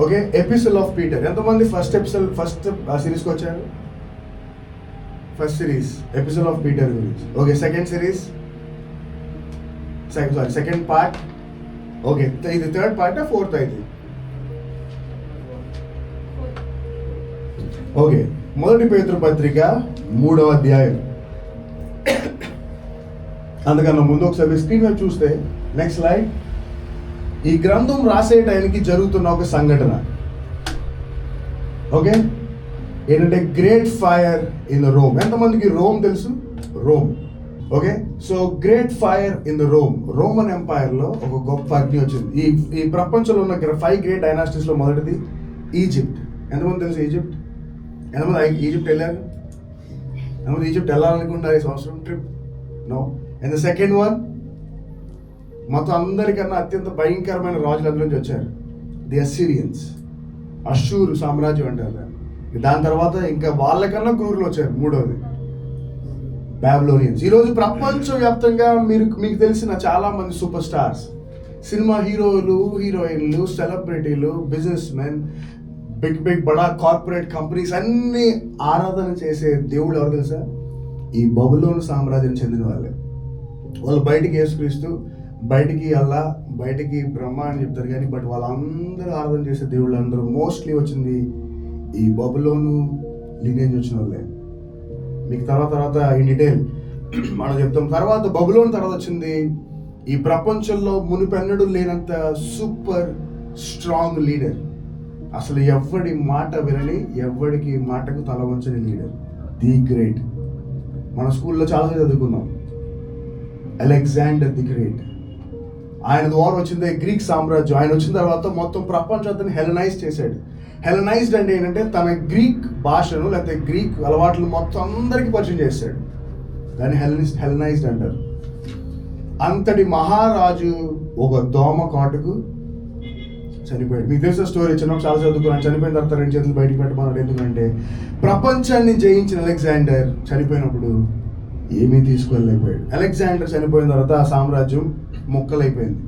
Okay, episode of Peter. ఎంతమంది first సిరీస్కి వచ్చారు? First series episode of Peter గురించి. Okay, second series, second part. Okay, ఇది third part, fourth అయితే. Okay, మొదటి పేతురు పత్రిక 3వ అధ్యాయం. అందుకన్నా ముందు ఒకసారి స్క్రీన్ మీద చూస్తే, నెక్స్ట్ స్లైడ్. ఈ గ్రంథం రాసే టైంకి జరుగుతున్న ఒక సంఘటన. ఓకే, ఏంటంటే great fire in the Rome. ఎంతమందికి రోమ్ తెలుసు? Rome. Okay, so great fire in the Roman ఎంపైర్లో ఒక గొప్ప అగ్ని వచ్చింది. ఈ ప్రపంచంలో ఉన్న 5 గ్రేట్ డైనాసిటీస్లో మొదటిది ఈజిప్ట్. ఎంతమంది తెలుసు ఈజిప్ట్? ఎంతమంది ఈజిప్ట్ వెళ్ళారు? ఎంతమంది ఈజిప్ట్ వెళ్ళాలనుకుంటున్నారు ఈ సంవత్సరం trip? No. And the second one, మొత్తం అందరికన్నా అత్యంత భయంకరమైన రాజులు అందులో నుంచి వచ్చారు, ది అస్సిరియన్స్. అషూరు సామ్రాజ్యం అంటారు దాన్ని. దాని తర్వాత ఇంకా వాళ్ళకన్నా క్రూరులు వచ్చారు, మూడవది బాబిలోనియన్స్. ఈరోజు ప్రపంచవ్యాప్తంగా మీకు తెలిసిన చాలా మంది సూపర్ స్టార్స్, సినిమా హీరోలు, హీరోయిన్లు, సెలబ్రిటీలు, బిజినెస్ మెన్, బిగ్ బడా కార్పొరేట్ కంపెనీస్ అన్ని ఆరాధన చేసే దేవుడు ఎవరు తెలుసా? ఈ బబులోను సామ్రాజ్యం చెందిన వాళ్ళే. వాళ్ళు బయటికి యేసుక్రీస్తు, బయటికి అల్లా, బయటికి బ్రహ్మ అని చెప్తారు కానీ బట్ వాళ్ళందరూ ఆరాధన చేసే దేవుళ్ళు అందరూ మోస్ట్లీ వచ్చింది ఈ బబులోను లీనేజ్ వచ్చిన వాళ్ళే. మీకు తర్వాత ఇన్ డీటెయిల్ మనం చెప్తాం. తర్వాత బబులోను తర్వాత వచ్చింది ఈ ప్రపంచంలో మునిపెన్నడూ లేనంత సూపర్ స్ట్రాంగ్ లీడర్. అసలు ఎవడి మాట వినని, ఎవడికి మాటకు తల వంచని లీడర్, ది గ్రేట్. మన స్కూల్లో చాలా చదువుకున్నాం, అలెగ్జాండర్ ది గ్రేట్. ఆయన ద్వారా వచ్చింది గ్రీక్ సామ్రాజ్యం. ఆయన వచ్చిన తర్వాత మొత్తం ప్రపంచాన్ని హెలనైజ్ చేశాడు. హెలనైజ్డ్ అంటే ఏంటంటే తన గ్రీక్ భాషను లేకపోతే గ్రీక్ అలవాట్లు మొత్తం అందరికీ పరిచయం చేశాడు. దాన్ని హెలనైజ్డ్ అంటారు. అంతటి మహారాజు ఒక దోమ కాటుకు చనిపోయాడు. మీకు తెలిసిన స్టోరీ, చిన్నప్పుడు చాలా చదువుకున్నాను. చనిపోయిన తర్వాత 2 చేతులు బయటికి పెట్టమన్నాడు. ఎందుకంటే ప్రపంచాన్ని జయించిన అలెగ్జాండర్ చనిపోయినప్పుడు ఏమీ తీసుకెళ్ళలేకపోయాడు. అలెగ్జాండర్ చనిపోయిన తర్వాత ఆ సామ్రాజ్యం ముక్కలైపోయింది.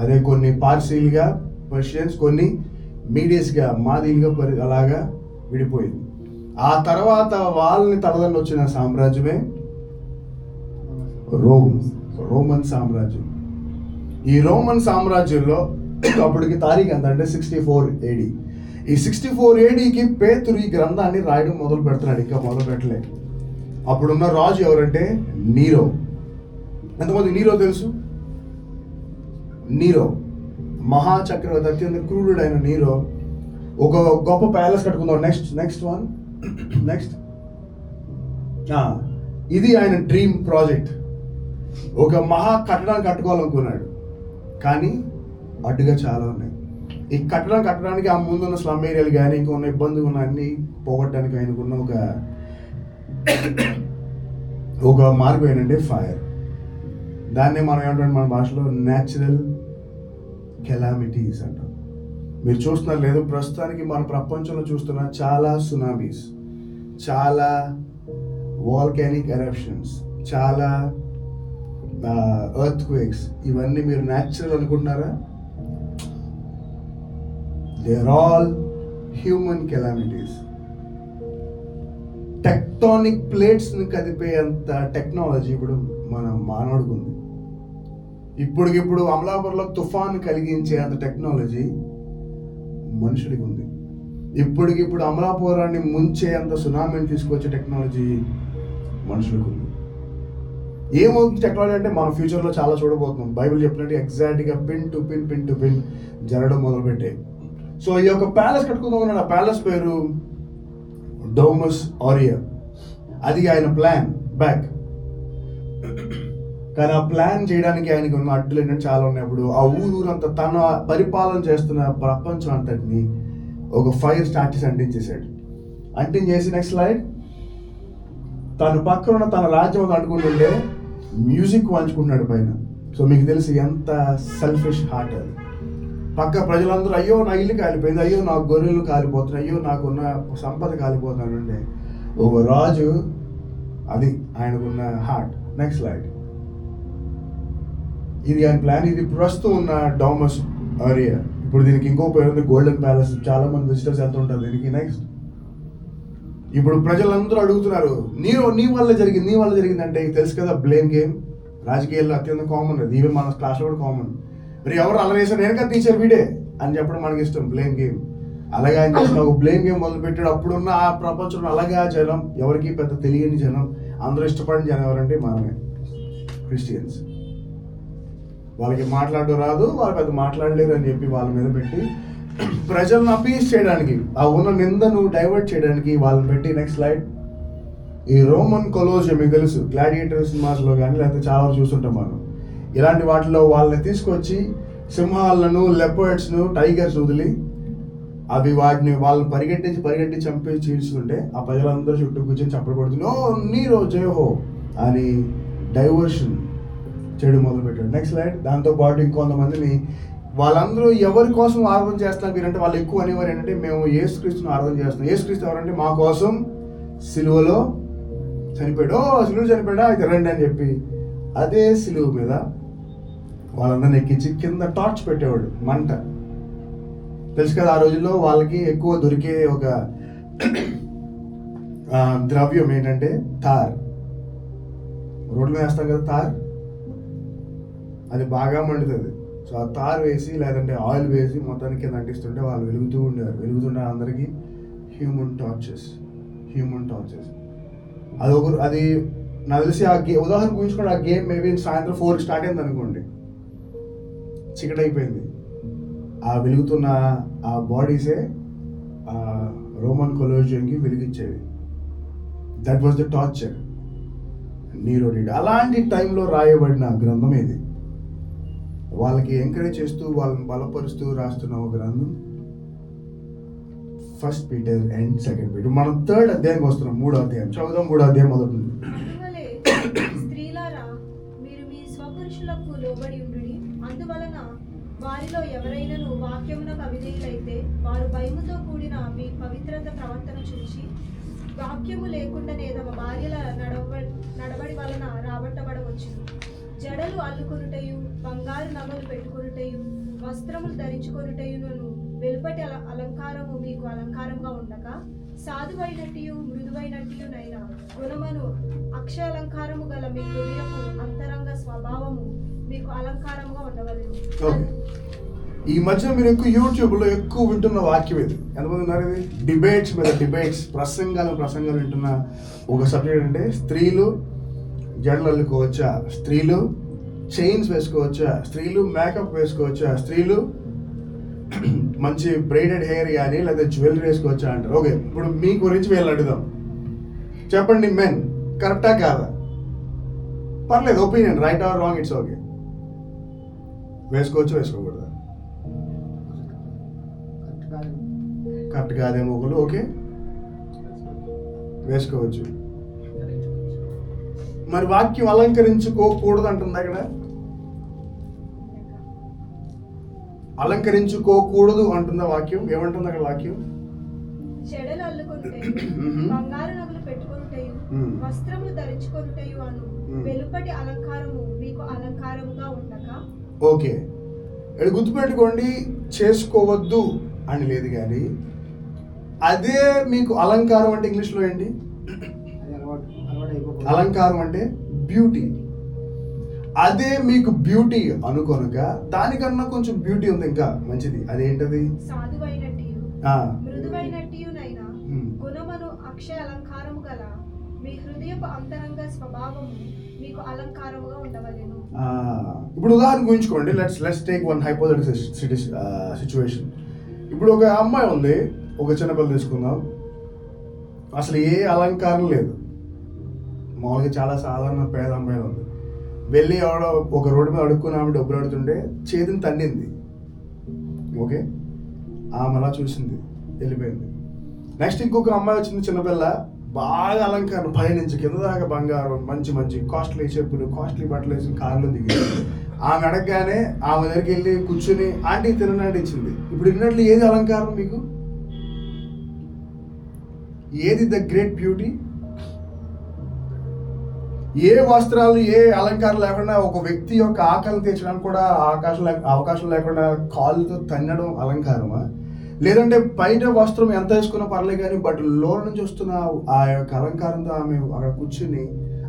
అదే కొన్ని పార్సీలుగా పర్షియన్స్, కొన్ని మీడియస్గా, మాదీలుగా అలాగా విడిపోయింది. ఆ తర్వాత వాళ్ళని తలదన్ని వచ్చిన సామ్రాజ్యమే రోమన్ సామ్రాజ్యం. ఈ రోమన్ సామ్రాజ్యంలో అప్పటికి తారీఖు ఎంత అంటే 64 AD. ఈ 64 ADకి పేతురు ఈ గ్రంథాన్ని రాయడం మొదలు పెడుతున్నాడు. ఇంకా మొదలు పెట్టలేదు. అప్పుడున్న రాజు ఎవరంటే నీరో. ఎంతమంది నీరో తెలుసు? నీరో మహాచక్రవర్తి, అత్యంత క్రూరుడైన నీరో ఒక గొప్ప ప్యాలెస్ కట్టుకుందాం. నెక్స్ట్ ఇది ఆయన డ్రీమ్ ప్రాజెక్ట్. ఒక మహా కట్టడాన్ని కట్టుకోవాలనుకున్నాడు, కానీ అడ్డుగా చాలా ఉన్నాయి. ఈ కట్టడం కట్టడానికి ఆ ముందున్న స్లమ్ ఏరియాలు కానీ ఇంకా ఉన్న ఇబ్బందులు ఉన్న అన్ని పోగొట్టడానికి ఆయనకున్న ఒక మార్గం ఏంటంటే ఫైర్. దాన్నే మనం ఏమంటాం మన భాషలో న్యాచురల్ కెలామిటీస్ అంటాం. మీరు చూస్తున్నారు లేదు, ప్రస్తుతానికి మన ప్రపంచంలో చూస్తున్న చాలా సునామీస్, చాలా వాల్కానిక్ ఎరప్షన్స్, చాలా ఎర్త్ క్వేక్స్, ఇవన్నీ మీరు న్యాచురల్ అనుకుంటున్నారా? They are all human calamities. Tectonic ప్లేట్స్ని కదిపేంత టెక్నాలజీ ఇప్పుడు మన మానవుడికి ఉంది. ఇప్పటికిప్పుడు అమలాపురంలో తుఫాను కలిగించే అంత టెక్నాలజీ మనుషుడికి ఉంది. ఇప్పటికిప్పుడు అమలాపురాన్ని ముంచే అంత సునామీని తీసుకొచ్చే టెక్నాలజీ మనుషులకు ఉంది. ఏమవుతుంది టెక్నాలజీ అంటే మనం ఫ్యూచర్లో చాలా చూడబోతున్నాం. బైబిల్ చెప్పినట్టు ఎగ్జాక్ట్గా పిన్ టు పిన్ జరగడం మొదలుపెట్టాయి. సో ఈ యొక్క ప్యాలెస్ కట్టుకుందాం. ఆ ప్యాలెస్ పేరు డోమస్ ఆరియా. అది ఆయన ప్లాన్ బ్యాక్. కానీ ఆ ప్లాన్ చేయడానికి ఆయనకు ఉన్న అడ్డులు ఏంటంటే చాలా ఉన్నాయి. అప్పుడు ఆ ఊరంతా తన పరిపాలన చేస్తున్న ప్రపంచం అంతటిని ఒక ఫైర్ స్టార్ట్ చేసి అంటించేసి నెక్స్ట్ స్లైడ్. తను పక్కన ఉన్న తన రాజ్యం అంటుకుంటుంటే మ్యూజిక్ వాంచుకుంటున్నాడు పైన. సో మీకు తెలిసి ఎంత సెల్ఫిష్ హార్ట్ అది. పక్క ప్రజలందరూ అయ్యో నా ఇల్లు కాలిపోయింది, అయ్యో నా గొర్రెలు కాలిపోతున్నాయి, అయ్యో నాకున్న సంపద కాలిపోతున్నాడు అంటే ఒక రాజు, అది ఆయనకున్న హార్ట్. Next slide. ఇది ఆయన ప్లాన్. ఇది ప్రస్తుతం ఉన్న డోమస్ ఆరియా. ఇప్పుడు దీనికి ఇంకో పేరు ఉంది, గోల్డెన్ ప్యాలెస్. చాలా మంది విజిటర్స్ వెళ్తుంటారు దీనికి. నెక్స్ట్ ఇప్పుడు ప్రజలందరూ అడుగుతున్నారు, నీ వల్ల జరిగింది అంటే తెలుసు కదా, బ్లేమ్ గేమ్. రాజకీయాల్లో అత్యంత కామన్ అది, ఈవెన్ మన క్లాస్లో కూడా కామన్. మరి ఎవరు అలా వేసారు, నేను కదా టీచర్ వీడే అని చెప్పడం మనకి ఇష్టం, బ్లేమ్ గేమ్. అలాగే ఆయన చేసిన ఒక బ్లేమ్ గేమ్ మొదలుపెట్టాడు. అప్పుడున్న ఆ ప్రపంచంలో అలాగా జనం, ఎవరికి పెద్ద తెలియని జనం, అందరూ ఇష్టపడిన జనం ఎవరంటే మనమే, క్రిస్టియన్స్. వాళ్ళకి మాట్లాడడం రాదు, వాళ్ళు పెద్ద మాట్లాడలేరు అని చెప్పి వాళ్ళ మీద పెట్టి ప్రజలను అపీస్ చేయడానికి, ఆ ఉన్న నిందను డైవర్ట్ చేయడానికి వాళ్ళని పెట్టి. Next slide. ఈ రోమన్ కొలోజియం మీకు తెలుసు, గ్లాడియేటర్ సినిమాస్లో కానీ లేకపోతే చాలా చూస్తుంటాం మనం. ఇలాంటి వాటిలో వాళ్ళని తీసుకొచ్చి సింహాలను, లెపర్డ్స్ను, టైగర్స్ వదిలి అవి వాళ్ళని పరిగెట్టి చంపి చీల్చుతుంటే ఆ ప్రజలందరూ చుట్టూ కూర్చొని చప్పలు కొడుతుంది, ఓ నీరో జయహో అని డైవర్షన్ చేయడం మొదలుపెట్టాడు. Next slide. దాంతోపాటు ఇంకొంతమందిని, వాళ్ళందరూ ఎవరి కోసం ఆరాధన చేస్తున్నారు మీరంటే వాళ్ళు ఎక్కువ అనేవారు ఏంటంటే, మేము యేసుక్రీస్తుని ఆరాధన చేస్తున్నాం. యేసుక్రీస్తు ఎవరంటే మా కోసం సిలువలో చనిపోయాడు, సిలువ చనిపోయాడా అయితే రండి అని చెప్పి అదే సిలువ మీద వాళ్ళందరిని ఎక్కించి కింద టార్చ్ పెట్టేవాడు, మంట. తెలుసు కదా, ఆ రోజుల్లో వాళ్ళకి ఎక్కువ దొరికే ఒక ద్రవ్యం ఏంటంటే తార్. రోడ్ల మీద వేస్తాం కదా తార్, అది బాగా మండుతుంది. సో ఆ తార్ వేసి లేదంటే ఆయిల్ వేసి మొత్తానికి కింద అంటిస్తుంటే వాళ్ళు వెలుగుతుండే అందరికీ హ్యూమన్ టార్చెస్. అది నాకు తెలిసి ఉదాహరణ గురించుకోండి, ఆ గేమ్ మేబీ సాయంత్రం 4 స్టార్ట్ అయింది అనుకోండి, చీకటి అయిపోయింది. ఆ వెలుగుతున్న ఆ బాడీసే రోమన్ కొలోజియంకి వెలిగించేవి. That was the torture Nero did. అలాంటి టైంలో రాయబడిన గ్రంథం ఇది. వాళ్ళకి ఎంకరేజ్ చేస్తూ వాళ్ళని బలపరుస్తూ రాస్తున్న ఒక గ్రంథం 1 Peter and 2 Peter. మనం 3rd అధ్యాయానికి వస్తున్నాం. 3వ అధ్యాయం చదువుదాం. 3వ అధ్యాయం మొదలు. స్త్రీలారా, మీరు మీ స్వపురుషులకు లోబడి ఉండుడి. అందువలన వారిలో ఎవరైనాను వాక్యమునకు అవిధేయులైతే వారు భయముతో కూడిన మీ పవిత్రత ప్రవర్తన చూసి వాక్యము లేకుండానే తమ భార్యల నడబడి వలన రాబట్టబడవచ్చును. జడలు అల్లుకొనుటయు, బంగారు నగలు పెట్టుకొనుటయు, వస్త్రములు ధరించుకొనుటయును వెలుపటి అలంకారము మీకు అలంకారంగా ఉండక, సాధువైనట్టు మృదువైనట్టునైన గుణమును అక్షయాలంకారము గల మీ హృదయము అంతరంగ స్వభావము మీకు అలంకారముగా ఉండవలెను. ఈ మధ్య మీరు యూట్యూబ్లో ఎక్కువ వింటున్న వాక్యం ఇది. ఎంతమంది ఉన్నారు? ఇది డిబేట్స్ ప్రసంగాలు వింటున్న ఒక సబ్జెక్ట్ అంటే, స్త్రీలు జడలు అల్లుకోవచ్చా, స్త్రీలు చైన్స్ వేసుకోవచ్చా, స్త్రీలు మేకప్ వేసుకోవచ్చా, స్త్రీలు మంచి బ్రైడెడ్ హెయిర్ కానీ లేదా జ్యువెలరీ వేసుకోవచ్చా అంటారు. ఓకే, ఇప్పుడు మీ గురించి వీళ్ళు అడుగుదాం. చెప్పండి, మెన్ కరెక్టా కాదా? పర్లేదు, opinion, right are wrong, it's okay. వేసుకోవచ్చు, వేసుకోకూడదా? కరెక్ట్ కాదేమో ఒకరు, ఓకే వేసుకోవచ్చు. మరి వాక్యం అలంకరించుకోకూడదు అంటుంది అక్కడ. అలంకరించుకోకూడదు అంటుందా వాక్యం? ఏమంటుంది అక్కడ వాక్యం? చెడలు అల్లుకొనుటయు, బంగారు నగలు పెట్టుకొనుటయు, వస్త్రములు ధరించుకొనుటయు అను వెలుపటి అలంకారము మీకు అలంకారముగా ఉండక. ఓకే, ఇక్కడ గుర్తుపెట్టుకోండి, చేసుకోవద్దు అని లేదు కానీ అదే మీకు అలంకారం అంటే ఇంగ్లీష్లో ఏంటి? అలంకారం అంటే బ్యూటీ. అదే మీకు బ్యూటీ అనుకొనక దానికన్నా కొంచెం బ్యూటీ ఉంది ఇంకా మంచిది. అదేంటది? సాధువైనట్టు మృదువైనట్టునైనా గుణమును అక్షయ అలంకారము గల మీ హృదయపు అంతరంగ స్వభావము మీకు అలంకారముగా ఉండవలెను. ఇప్పుడు ఉదాహరణ గురించుకోండి. Let's take one hypothetical situation. ఇప్పుడు ఒక అమ్మాయి ఉంది, ఒక చిన్నపిల్ల తీసుకుందాం, అసలు ఏ అలంకారం లేదు, మామూలుగా చాలా సాధారణ పేద అమ్మాయి ఉంది. వెళ్ళి ఆవిడ ఒక రోడ్డు మీద అడుక్కుని ఆమె డబ్బులు అడుగుతుంటే చేతిని తన్నింది. ఓకే, ఆమె అలా చూసింది, వెళ్ళిపోయింది. నెక్స్ట్ ఇంకొక అమ్మాయి వచ్చింది, చిన్నపిల్ల, బాగా అలంకారం, పై నుంచి కింద దాకా బంగారం, మంచి మంచి కాస్ట్లీ చెప్పులు, కాస్ట్లీ బట్టలు వేసి కార్లో దిగి ఆమె అడగగానే ఆమె దగ్గరికి వెళ్ళి కూర్చుని ఆంటీ తిననాడు ఇచ్చింది. ఇప్పుడు ఇన్నట్లు ఏది అలంకారం మీకు? ఏది ద గ్రేట్ బ్యూటీ? ఏ వస్త్రాలు ఏ అలంకారం లేకుండా ఒక వ్యక్తి యొక్క ఆకలిని తీర్చడానికి కూడా అవకాశం లేకుండా కాళ్ళతో తన్నడం అలంకారమా? లేదంటే బయట వస్త్రం ఎంత వేసుకున్నా పర్లేదు కానీ బట్ లోన్ నుంచి వస్తున్న ఆ యొక్క అలంకారంతో ఆమె అక్కడ కూర్చుని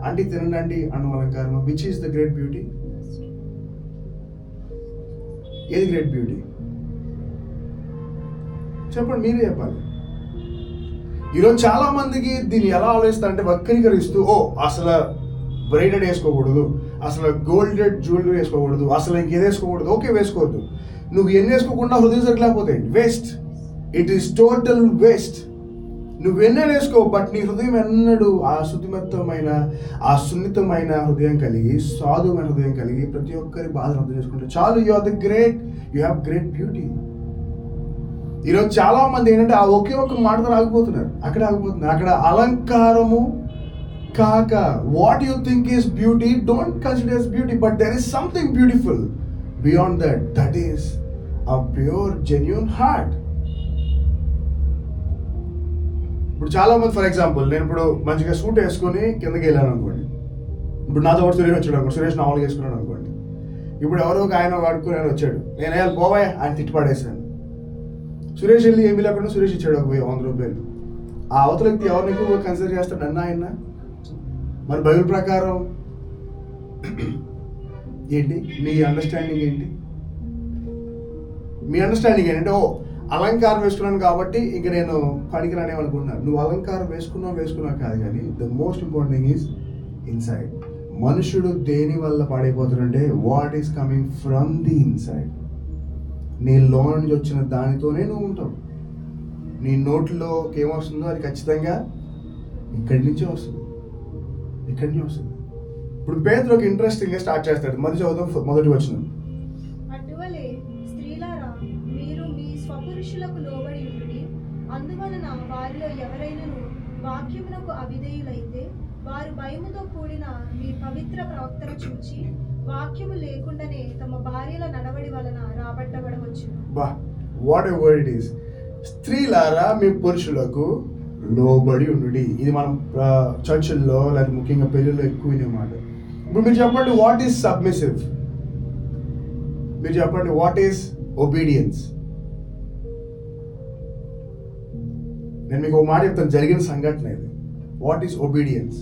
అంటే తినండి అన్న అలంకారం. Which is the great beauty? ఏది గ్రేట్ బ్యూటీ చెప్పండి, మీరే చెప్పాలి. ఈరోజు చాలా మందికి దీన్ని ఎలా ఆలోచిస్తా అంటే వక్రీకరిస్తూ, ఓ అసలు బ్రైడెడ్ వేసుకోకూడదు, అసలు గోల్డెడ్ జ్యువెలరీ వేసుకోకూడదు, అసలు ఇంకేది వేసుకోకూడదు. ఓకే, వేసుకోవద్దు. నువ్వు ఎన్ని వేసుకోకుండా హృదయం సరిలేకపోతే waste. It is total waste. నువ్వు ఎన్నైనా వేసుకో, బట్ నీ హృదయం ఎన్నడూ ఆ శుద్ధిమత్తమైన ఆ సున్నితమైన హృదయం కలిగి, సాధుమైన హృదయం కలిగి ప్రతి ఒక్కరి బాధను అర్థం చేసుకుంటే చాలు. You are the great, you have great beauty. ఈరోజు చాలా మంది ఏంటంటే ఆ ఒకే ఒక్క మాటతో ఆగిపోతున్నారు, అక్కడ అలంకారము కాక what you think is beauty don't consider as beauty, but there is something beautiful beyond that is a pure genuine heart. ఇప్పుడు చాలా మంది, ఫర్ ఎగ్జాంపుల్ నేను ఇప్పుడు మంచిగా సూట్ వేసుకొని కిందకి వెళ్ళాను అనుకోండి, ఇప్పుడు నాతో ఒకటి సురేష్ వచ్చాడు అనుకోండి, సురేష్ నావల్గా వేసుకున్నాడు అనుకోండి, ఇప్పుడు ఎవరో ఒక ఆయన వాడుకుని ఆయన వచ్చాడు, నేను వేయాలి పోవాయి ఆయన తిట్టుపడేసాను. సురేష్ వెళ్ళి ఏమీ లేకుండా సురేష్ ఇచ్చాడు ఒక 100 రూపాయలు. ఆ అవతల వ్యక్తి ఎవరిని ఎక్కువ కన్సిడర్ చేస్తాడు, అన్న ఆయన? మరి బైబిల్ ప్రకారం ఏంటి మీ అండర్స్టాండింగ్ ఏంటి? మీ అండర్స్టాండింగ్ ఏంటంటే, ఓ అలంకారం వేసుకున్నాను కాబట్టి ఇంక నేను పనికిరానే అనుకుంటున్నాను. నువ్వు అలంకారం వేసుకున్నావు కాదు, కానీ the most important thing is inside. మనుషుడు దేని వల్ల పాడైపోతాడంటే what is coming from the inside. నీ లోన్ నుంచి వచ్చిన దానితోనే నువ్వు ఉంటావు. నీ నోట్లోకి ఏమొస్తుందో అది ఖచ్చితంగా ఇక్కడి నుంచే వస్తుంది. ఇప్పుడు పేతురుకి ఇంట్రెస్టింగ్గా స్టార్ట్ చేస్తాడు. మొదటి వచనం, అటువలే స్త్రీలారా మీరు మీ స్వపురుషులకు లోబడి ఉండుడి. అందువలన వారిలో ఎవరైనను వాక్యమునకు అవిధేయులైతే వారు భయముతో కూడిన మీ పవిత్ర ప్రవక్తను చూచి వాక్యము లేకుండానే తమ భార్యల నడవడి వలన రాబట్టబడవచ్చు. What a word it is. స్త్రీలారా మీ పురుషులకు లోబడి ఉండుడి. ఇది మనం చర్చిల్లో లేదా ముఖ్యంగా పెళ్ళిలో ఎక్కువ వినేమాట. ఇప్పుడు మీరు చెప్పండి, వాట్ ఈస్ సబ్మిసివ్? మీరు చెప్పండి, వాట్ ఈస్ ఒబీడియన్స్? నేను మీకు ఒక మాట చెప్తాను, జరిగిన సంఘటన ఇది. What is obedience?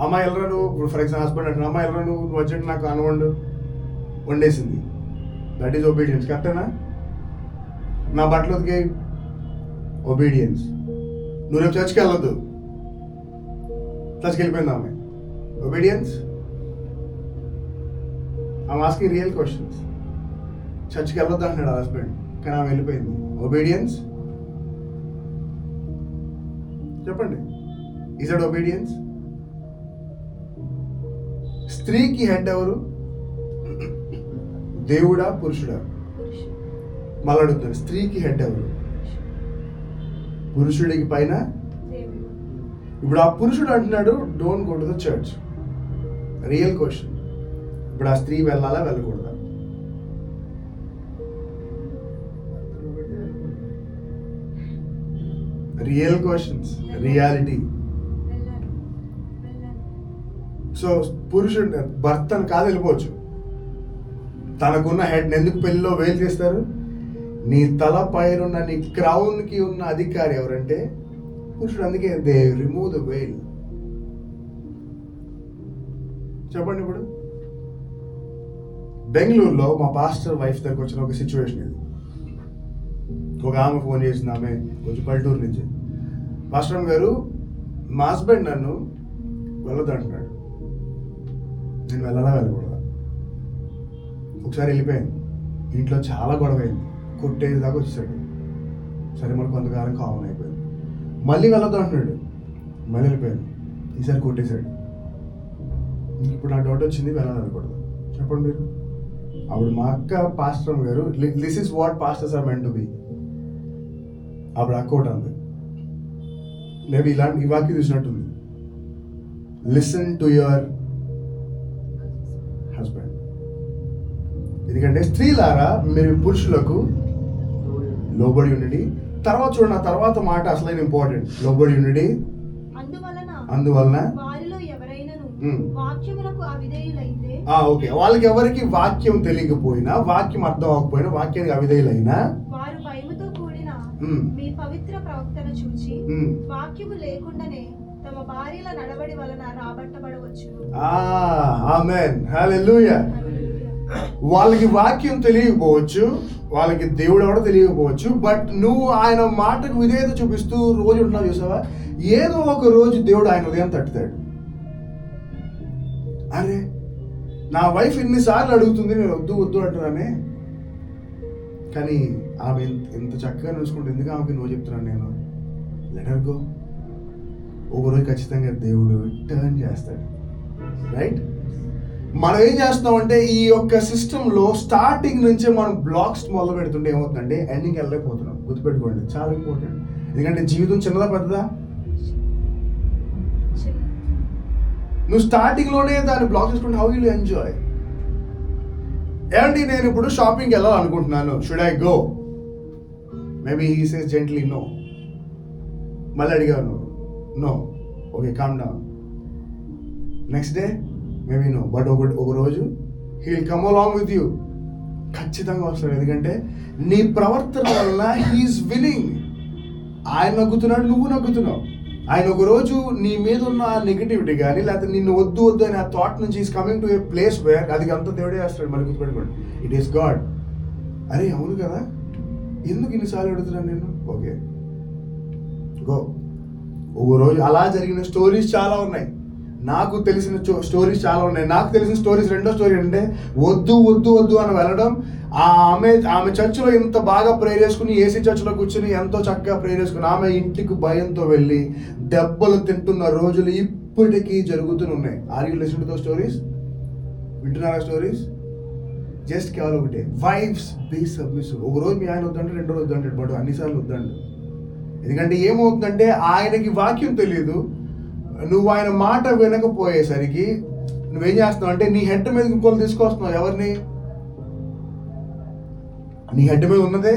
అమ్మాయి వెళ్ళరా నువ్వు, ఇప్పుడు ఫర్ ఎగ్జాంపుల్ హస్బెండ్ అంటే అమ్మాయి వెళ్ళరా నువ్వు వచ్చేటి నాకు అనవండు వండేసింది. That is obedience. కరెక్టేనా? నా బట్టలు ఉతికే ఒబీడియన్స్. నువ్వు రేపు చర్చికి వెళ్ళొద్దు, చర్చికి వెళ్ళిపోయింది ఆమె. ఒబీడియన్స్? ఆమె ఆస్కింగ్ రియల్ క్వశ్చన్స్. చర్చికి వెళ్ళొద్దు అంటున్నాడు హస్బెండ్, కానీ ఆమె వెళ్ళిపోయింది. ఒబీడియన్స్? చెప్పండి, ఈజ్ దట్ ఒబీడియన్స్? స్త్రీకి హెడ్ ఎవరు? దేవుడా పురుషుడా? మళ్ళీ అడుగుతాను, స్త్రీకి హెడ్ ఎవరు? పురుషుడికి పైన. ఇప్పుడు ఆ పురుషుడు అంటున్నాడు don't go to the church. Real question, ఇప్పుడు ఆ స్త్రీ వెళ్ళాలా వెళ్ళకూడదా? Real questions, reality. సో పురుషుడు భర్తను కాదు వెళ్ళిపోవచ్చు. తనకున్న హెడ్ ఎందుకు పెళ్లిలో వేలు తీస్తారు? నీ తల పైనున్న నీ క్రౌన్కి ఉన్న అధికారి ఎవరంటే పురుషుడు. అందుకే దే రిమూవ్ ద వేల్. చెప్పండి, ఇప్పుడు బెంగళూరులో మా పాస్టర్ వైఫ్ దగ్గరకు వచ్చిన ఒక సిచ్యువేషన్ ఇది. ఒక ఆమె ఫోన్ చేసింది, ఆమె కొంచెం పల్లెటూరు నుంచి. పాస్టర్ గారు, మా హస్బెండ్ నన్ను వెళ్ళొద్దు అంటున్నాడు, నేను వెళ్ళకూడదా? ఒకసారి వెళ్ళిపోయాను, ఇంట్లో చాలా గొడవ అయింది, కొట్టేది దాకా వచ్చేసాడు. సరే మనకు కొంతకాలం కామన్ అయిపోయింది. మళ్ళీ వెళ్ళొద్దు అంటున్నాడు, మళ్ళీ వెళ్ళిపోయాను, ఈసారి కొట్టేశాడు. ఇప్పుడు నా డౌట్ వచ్చింది, వెళ్ళకూడదు. చెప్పండి మీరు. అప్పుడు మా అక్క పాస్టర్ గారు, this is what pastors are meant to be. అప్పుడు అక్క ఒకటి అంది, మేబీ ఇలాంటి ఈ వాక్యం చూసినట్టుంది, లిసన్ టు యువర్ హస్బెండ్. ఎందుకంటే స్త్రీలారా మీరు పురుషులకు లోబడి ఉండి. తర్వాత చూడండి, ఆ తర్వాత మాట అసలైన ఇంపార్టెంట్. లోబడి ఉండి. అందువలన అందువలన వారిలో ఎవరైనను ఉమ్. వాక్యమునకు అవిధేయులైతే ఓకే, వాళ్ళకి ఎవరికి వాక్యం తెలియకపోయినా, వాక్యం అర్థం అవ్వకపోయినా, వాక్యానికి అవిధేయులైనా వారు భయముతో కూడిన ఉమ్. మీ పవిత్ర ప్రవక్తన చూచి ఉమ్. వాక్యము లేకుండానే తమ భార్యల నడవడి వలన రాబట్టబడవచ్చును. ఆమేన్, హల్లెలూయా. వాళ్ళకి వాక్యం తెలియకపోవచ్చు, వాళ్ళకి దేవుడు ఎవడో తెలియకపోవచ్చు, బట్ నువ్వు ఆయన మాటకు విధేయత చూపిస్తూ రోజు ఉంటున్నావు చూసావా, ఏదో ఒక రోజు దేవుడు ఆయన ఉదయం తట్టుతాడు. అరే నా వైఫ్ ఎన్నిసార్లు అడుగుతుంది, నేను వద్దు వద్దు అంటున్నానే, కానీ ఆమె ఎంత చక్కగా చూసుకుంటే ఎందుకు ఆమెకి నువ్వు చెప్తున్నాను నేను, లెట్ హర్ గో. ఒకరోజు ఖచ్చితంగా దేవుడు టర్న్ చేస్తాడు, రైట్? మనం ఏం చేస్తామంటే ఈ యొక్క సిస్టంలో స్టార్టింగ్ నుంచే మనం బ్లాక్స్ మొదలు పెడుతుంటే ఏమవుతుందంటే ఎండింగ్ వెళ్ళలేకపోతున్నాం. గుర్తుపెట్టుకోండి, చాలా ఇంపార్టెంట్. ఎందుకంటే జీవితం చిన్నదా పెద్దదా? నువ్వు స్టార్టింగ్లోనే దాన్ని బ్లాక్ చేసుకుంటే హౌ విల్ యూ ఎంజాయ్? ఏమండి నేను ఇప్పుడు షాపింగ్కి వెళ్ళాలనుకుంటున్నాను, should I go? Maybe he says gently no. మళ్ళీ అడిగాను, no. Okay, calm down. Next day maybe no, but ఒక రోజు he will come along with you. ఖచ్చితంగా వస్తాడు, ఎందుకంటే నీ ప్రవర్తన వల్ల హీఈస్ విన్నింగ్. ఆయన నగ్గుతున్నాడు, నువ్వు నగ్గుతున్నావు. ఆయన ఒక రోజు నీ మీద ఉన్న నెగిటివిటీ కానీ, లేకపోతే నిన్ను వద్దు వద్దు అనే ఆ థాట్ నుంచి is coming to A place where అది అంతా దేవుడే చేస్తాడు. మళ్ళీ గుర్తుపెట్టుకోండి, ఇట్ ఈస్ గాడ్. అరే అవును కదా, ఎందుకు ఇన్నిసార్లు అడుగుతున్నాను నేను? Okay go. ఒక రోజు అలా జరిగిన స్టోరీస్ చాలా ఉన్నాయి, నాకు తెలిసిన స్టోరీస్ చాలా ఉన్నాయి. నాకు తెలిసిన స్టోరీస్, రెండో స్టోరీ అంటే వద్దు వద్దు వద్దు అని వెళ్ళడం. ఆమె చర్చిలో ఇంత బాగా ప్రేయర్ చేసుకుని, ఏసీ చర్చిలో కూర్చుని ఎంతో చక్కగా ప్రేయర్ చేసుకుని, ఆమె ఇంటికి భయంతో వెళ్ళి దెబ్బలు తింటున్న రోజులు ఇప్పటికీ జరుగుతూనే ఉన్నాయి. Are you listening to those stories? వింటున్నారా స్టోరీస్? జస్ట్ కేవలం ఒకటే, వైఫ్స్ బీ సబ్మిసివ్. ఒక రోజు మీ ఆయన వద్దంటే రెండో రోజు వద్దంటాడు, బట్ అన్నిసార్లు వద్దండు. ఎందుకంటే ఏమవుతుందంటే ఆయనకి వాక్యం తెలియదు, నువ్వు ఆయన మాట వినకపోయేసరికి నువ్వేం చేస్తున్నావు అంటే నీ హెడ్ మీద ఇంకోళ్ళు తీసుకొస్తున్నావు. ఎవరిని? నీ హెడ్ మీద ఉన్నదే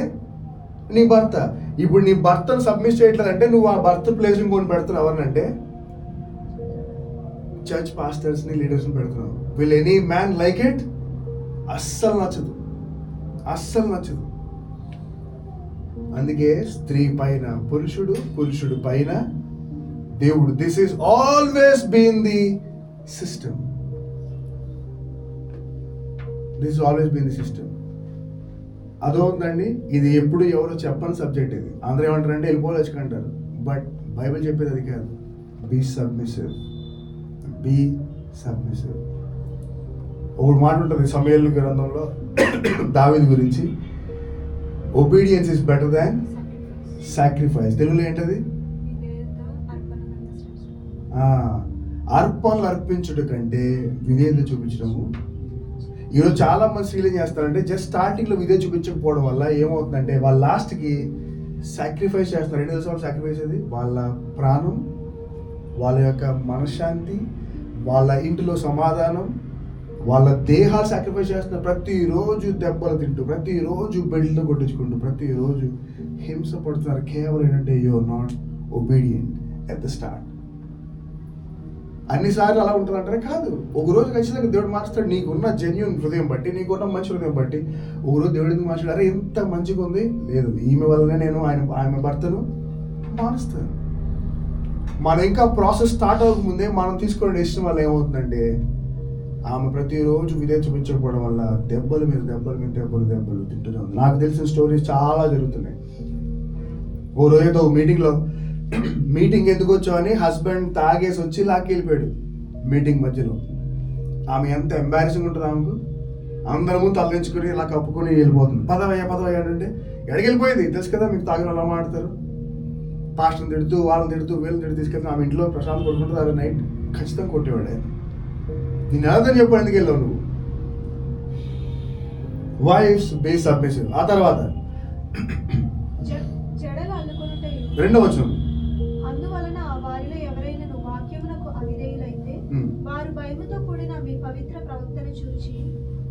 నీ భర్త. ఇప్పుడు నీ భర్తను సబ్మిట్ చేయట్లేదంటే నువ్వు ఆ భర్త ప్లేస్ ఇంకొని పెడుతున్నావు. ఎవరినంటే చర్చ్ పాస్టర్స్ని, లీడర్స్ని పెడుతున్నావు. Will any man like it? అస్సలు నచ్చదు, అస్సలు నచ్చదు. అందుకే స్త్రీ పైన పురుషుడు, పురుషుడు పైన దేవుడు. This is always been the system. This always been the system. అదో ఉందండి, ఇది ఎప్పుడు ఎవరో చెప్పని సబ్జెక్ట్. ఇది అందరూ ఏమంటారంటే వెళ్ళిపోవచ్చు అంటారు, బట్ బైబిల్ చెప్పేది అది కాదు. Be submissive, be submissive. ఒక మాట ఉంటుంది సమూయేలు గ్రంథంలో దావీదు గురించి, obedience is better than sacrifice. తెలుగులో ఏంటది? అర్పణలు అర్పించుట కంటే విధేయత చూపించడము. ఈరోజు చాలా మంది ఫీలింగ్ చేస్తారంటే జస్ట్ స్టార్టింగ్లో విధేయత చూపించకపోవడం వల్ల ఏమవుతుందంటే వాళ్ళు లాస్ట్కి సాక్రిఫైస్ చేస్తున్నారు. ఏంటి తెలుసు వాళ్ళు సాక్రిఫైస్ అది? వాళ్ళ ప్రాణం, వాళ్ళ యొక్క మనశ్శాంతి, వాళ్ళ ఇంటిలో సమాధానం, వాళ్ళ దేహాలు సాక్రిఫైస్ చేస్తున్నారు. ప్రతిరోజు దెబ్బలు తింటూ, ప్రతిరోజు బెల్ట్తో కొట్టించుకుంటూ, ప్రతిరోజు హింస పడుతున్నారు. కేవలం ఏంటంటే you are not obedient at the start. అన్నిసార్లు అలా ఉంటుందంటారే కాదు. ఒకరోజు ఖచ్చితంగా దేవుడు మారుస్తాడు. నీకున్న జెన్యూన్ హృదయం బట్టి, నీకున్న మంచి హృదయం బట్టి ఒకరోజు దేవుడు ఎందుకు మార్చాడు? అరే ఎంత మంచిగా ఉంది, లేదు ఈమె వల్లనే నేను ఆమె భర్తను మారుస్తాను. మనం ఇంకా ప్రాసెస్ స్టార్ట్ అవ్వకముందే మనం తీసుకునే డెసిషన్ వల్ల ఏమవుతుందంటే ఆమె ప్రతిరోజు విధేయత చూపించకపోవడం వల్ల దెబ్బలు మీద దెబ్బలు మీద దెబ్బలు తింటూనే ఉంది. నాకు తెలిసిన స్టోరీస్ చాలా జరుగుతున్నాయి. ఓ రోజు మీటింగ్లో మీటింగ్ ఎందుకు వచ్చావని హస్బెండ్ తాగేసి వచ్చి లాక్కెళ్ళిపోయాడు మీటింగ్ మధ్యలో. ఆమె ఎంత ఎంబారసింగ్ ఉంటుంది ఆమెకు. అందరి ముందు తలదించుకుని ఇలా కప్పుకొని వెళ్ళిపోతుంది. పదవయ్యా అంటే ఎక్కడికి వెళ్ళిపోయింది తెలుసు కదా, మీకు తాగిన అలా మాట్లాడతారు. పాస్టర్ని తిడుతూ, వాళ్ళని తిడుతూ, వీళ్ళని తిడుతూ తీసుకెళ్తే ఆమె ఇంట్లో ప్రశాంత్ కొట్టుకుంటుంది. అదే నైట్ ఖచ్చితంగా కొట్టేవాడు ఆయన. నేను ఎవరిదని చెప్పాను, ఎందుకు వెళ్ళావు నువ్వు? Wives be submissive. ఆ తర్వాత రెండో వచనం, అందువలన వారిలో ఎవరైనను వాక్యమునకు అవిధేయులైతే వారు భయముతో కూడిన మీ పవిత్ర ప్రవక్తను చూచి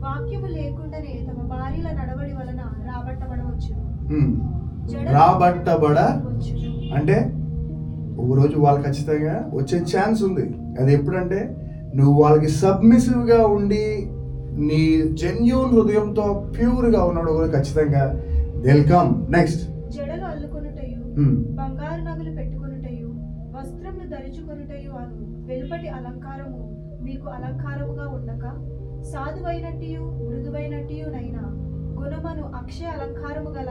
వాక్యము లేకుండానే తమ భార్యల నడవడి వలన రాబట్టబడవచ్చు. రాబట్టబడ అంటే ఒకరోజు వాళ్ళు ఖచ్చితంగా వచ్చే ఛాన్స్ ఉంది. అది ఎప్పుడంటే నువ్వు వాళ్ళకి సబ్మిసివ్గా ఉండి నీ జెన్యూన్ హృదయంతో ప్యూర్గా ఉన్నాడు ఒకరు ఖచ్చితంగా వెల్కమ్. నెక్స్ట్, జడలు అల్లుకొనుటయు బంగారు నగలు పెట్టుకొనుటయు వస్త్రములు ధరించుకొనుటయు అను వెలుపటి అలంకారము మీకు అలంకారముగా ఉండక సాధువైనట్టియు మృదువైనట్టియునైనా గుణమను అక్షయ అలంకారము గల